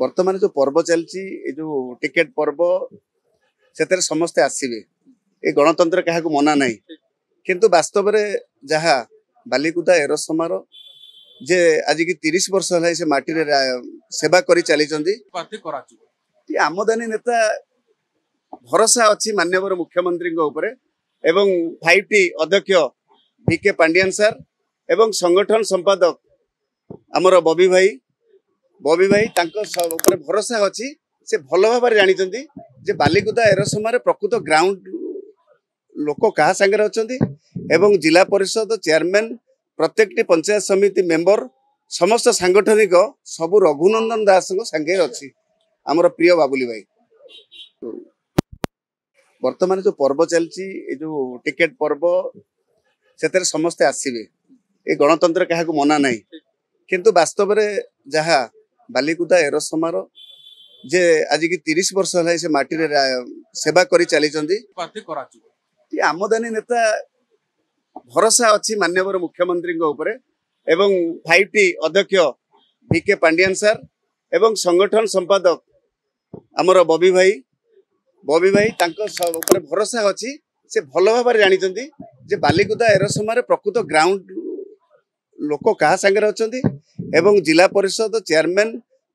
वर्तमान जो पर्व चलती जो टिकेट पर्व से समस्ते आसवे ये गणतंत्र क्या मना ना किंतु वास्तव में जहाँ बालिकुदा एरोसमार जे आज की 30 वर्ष है से माटी रे सेवा करी चली आमदानी नेता भरोसा अच्छी माननीय मुख्यमंत्री एवं 5T अध्यक्ष VK पांडियान सर एवं संगठन संपादक आमर बबी भाई तांको भरोसा अच्छी से भल भाव जानी जे बालिकुदा एरोसमार प्रकृत ग्राउंड लोक क्या सांगे अच्छा जिला परिषद चेयरमैन प्रत्येक पंचायत समिति मेंबर समस्त सांगठनिक सबू रघुनंदन दास सांगे अच्छी आमर प्रिय बाबुली भाई। वर्तमान जो पर्व चलती जो टिकेट पर्व से समस्ते आसवे ये गणतंत्र क्या मना ना किंतु वास्तव में जहाँ बालिकुदा एरोसमार जे आज की 30 वर्ष है से माटी रे सेवा करी चली आमदानी नेता भरोसा अच्छी माननीय मुख्यमंत्री एवं 5T अध्यक्ष VK पांडियान सर एवं संगठन संपादक आमर बबी भाई तांको भरोसा अच्छी से भल भाव जानी जे बालिकुदा एरोसमार प्रकृत ग्राउंड लोक क्या सांगे अच्छा जिला परिषद चेयरमैन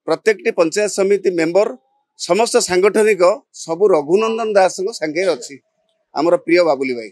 प्रत्येक पंचायत समिति मेंबर समस्त सांगठनिक सबू रघुनंदन दास सांगे अच्छी आमर प्रिय बाबुली भाई।